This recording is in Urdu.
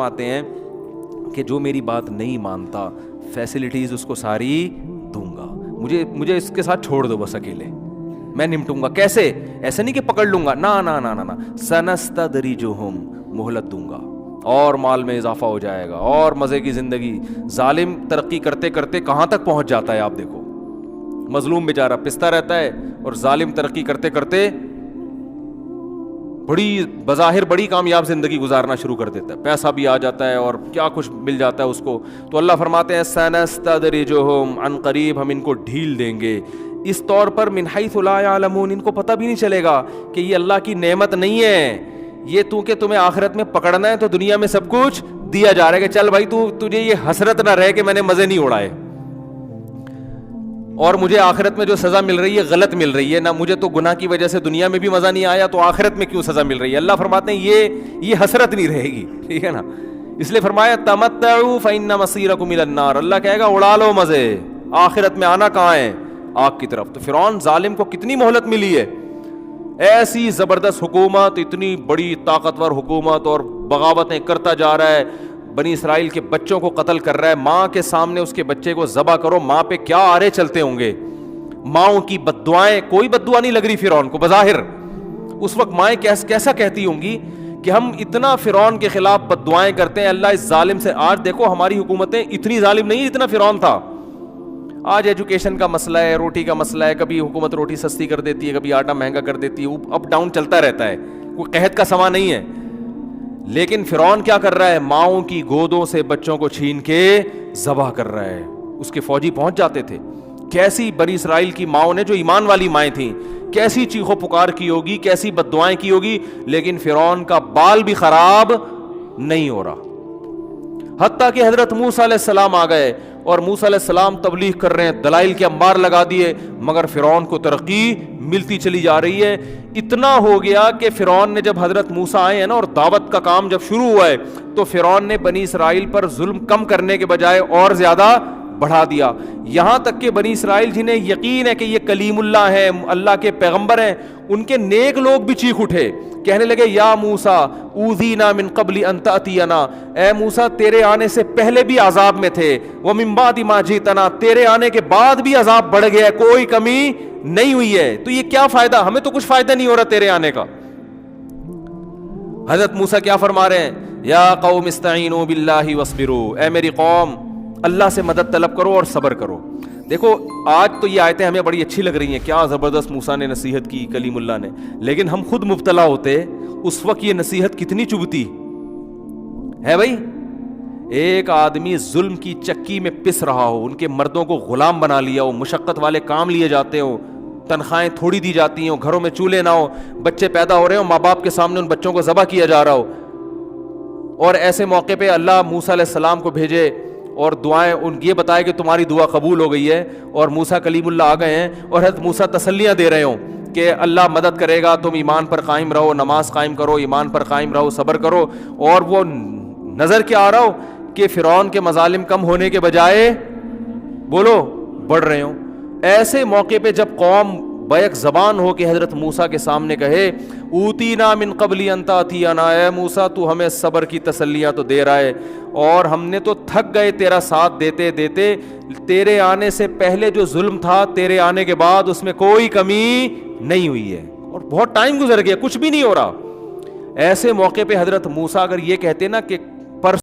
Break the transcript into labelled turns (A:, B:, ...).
A: آتے ہیں کہ جو میری بات نہیں مانتا فیسلٹیز اس کو ساری دوں گا, مجھے اس کے ساتھ چھوڑ دو بس اکیلے, میں نمٹوں گا. کیسے؟ ایسے نہیں کہ پکڑ لوں گا, نا نا نا نا, سنستدرجہم, مہلت دوں گا اور مال میں اضافہ ہو جائے گا اور مزے کی زندگی. ظالم ترقی کرتے کرتے کہاں تک پہنچ جاتا ہے آپ دیکھو, مظلوم بیچارہ پستا رہتا ہے اور ظالم ترقی کرتے کرتے بڑی بظاہر بڑی کامیاب زندگی گزارنا شروع کر دیتا ہے, پیسہ بھی آ جاتا ہے اور کیا کچھ مل جاتا ہے اس کو. تو اللہ فرماتے ہیں سنستدرجہم, عن قریب ہم ان کو ڈھیل دیں گے, اس طور پر من حیث لا یعلمون, ان کو پتہ بھی نہیں چلے گا کہ یہ اللہ کی نعمت نہیں ہے, یہ تو کہ تمہیں آخرت میں پکڑنا ہے تو دنیا میں سب کچھ دیا جا رہا ہے کہ چل بھائی تجھے یہ حسرت نہ رہے کہ میں نے مزے نہیں اڑائے اور مجھے آخرت میں جو سزا مل رہی ہے غلط مل رہی ہے, نہ مجھے تو گناہ کی وجہ سے دنیا میں بھی مزہ نہیں آیا تو آخرت میں کیوں سزا مل رہی ہے. اللہ فرماتے ہیں یہ حسرت نہیں رہے گی, ٹھیک ہے نا. اس لیے فرمایا تمتعوا فإن مصيركم إلى النار, اللہ کہے گا اڑا لو مزے, آخرت میں آنا کہاں ہے؟ آگ کی طرف. تو فرعون ظالم کو کتنی مہلت ملی ہے, ایسی زبردست حکومت, اتنی بڑی طاقتور حکومت, اور بغاوتیں کرتا جا رہا ہے, بنی اسرائیل کے بچوں کو قتل کر رہا ہے, ماں کے سامنے اس کے بچے کو ذبح کرو, ماں پہ کیا آرے چلتے ہوں گے, ماؤں کی بددعائیں, کوئی بددعا نہیں لگ رہی فرعون کو بظاہر. اس وقت مائیں کیسا کہتی ہوں گی کہ ہم اتنا فرعون کے خلاف بددعائیں کرتے ہیں, اللہ اس ظالم سے. آج دیکھو ہماری حکومتیں اتنی ظالم نہیں اتنا فرعون تھا. آج ایجوکیشن کا مسئلہ ہے, روٹی کا مسئلہ ہے, کبھی حکومت روٹی سستی کر دیتی ہے, کبھی آٹا مہنگا کر دیتی ہے, اپ ڈاؤن چلتا رہتا ہے, کوئی قحط کا سما نہیں ہے. لیکن فرعون کیا کر رہا ہے؟ ماؤں کی گودوں سے بچوں کو چھین کے ذبح کر رہا ہے. اس کے فوجی پہنچ جاتے تھے. کیسی بنی اسرائیل کی ماؤں نے, جو ایمان والی مائیں تھیں, کیسی چیخو پکار کی ہوگی, کیسی بددعائیں کی ہوگی, لیکن فرعون کا بال بھی خراب نہیں ہو رہا. حتیٰ کہ حضرت موسیٰ علیہ السلام آ گئے اور موسیٰ علیہ السلام تبلیغ کر رہے ہیں, دلائل کے انبار لگا دیے, مگر فرعون کو ترقی ملتی چلی جا رہی ہے. اتنا ہو گیا کہ فرعون نے, جب حضرت موسیٰ آئے ہیں نا اور دعوت کا کام جب شروع ہوا ہے, تو فرعون نے بنی اسرائیل پر ظلم کم کرنے کے بجائے اور زیادہ بڑھا دیا. یہاں تک کہ بنی اسرائیل جنہیں یقین ہے کہ یہ کلیم اللہ ہے, اللہ کے پیغمبر ہیں, ان کے نیک لوگ بھی چیخ اٹھے, کہنے لگے یا موسیٰ اوذینا من قبل ان تأتینا, اے موسیٰ تیرے آنے سے پہلے بھی عذاب میں تھے, ومن بعد ما جئتنا, تیرے آنے کے بعد بھی عذاب بڑھ گیا, کوئی کمی نہیں ہوئی ہے, تو یہ کیا فائدہ, ہمیں تو کچھ فائدہ نہیں ہو رہا تیرے آنے کا. حضرت موسیٰ کیا فرما رہے ہیں؟ یا قوم استعینوا باللہ واصبروا, اے میری قوم اللہ سے مدد طلب کرو اور صبر کرو. دیکھو آج تو یہ آیتیں ہمیں بڑی اچھی لگ رہی ہیں, کیا زبردست موسیٰ نے نصیحت کی, کلیم اللہ نے, لیکن ہم خود مبتلا ہوتے اس وقت یہ نصیحت کتنی چبھتی ہے بھائی. ایک آدمی ظلم کی چکی میں پس رہا ہو, ان کے مردوں کو غلام بنا لیا ہو, مشقت والے کام لیے جاتے ہو, تنخواہیں تھوڑی دی جاتی ہوں, گھروں میں چولہے نہ ہو, بچے پیدا ہو رہے ہو, ماں باپ کے سامنے ان بچوں کو ذبح کیا جا رہا ہو, اور ایسے موقع پہ اللہ موسیٰ علیہ السلام کو بھیجے اور دعائیں ان یہ بتائے کہ تمہاری دعا قبول ہو گئی ہے, اور موسیٰ کلیم اللہ آ گئے ہیں, اور حضرت موسیٰ تسلیاں دے رہے ہوں کہ اللہ مدد کرے گا, تم ایمان پر قائم رہو, نماز قائم کرو, ایمان پر قائم رہو, صبر کرو. اور وہ نظر کیا آ رہا ہو کہ فرعون کے مظالم کم ہونے کے بجائے بولو بڑھ رہے ہوں. ایسے موقع پہ جب قوم بیک زبان ہو کے حضرت موسیٰ کے سامنے کہے اوتینا من قبل ان تأتینا, اے موسیٰ تو ہمیں صبر کی تسلیاں تو دے رہا ہے, اور ہم نے تو تھک گئے تیرا ساتھ دیتے دیتے, تیرے آنے سے پہلے جو ظلم تھا تیرے آنے کے بعد اس میں کوئی کمی نہیں ہوئی ہے, اور بہت ٹائم گزر گیا, کچھ بھی نہیں ہو رہا. ایسے موقع پہ حضرت موسیٰ اگر یہ کہتے نا کہ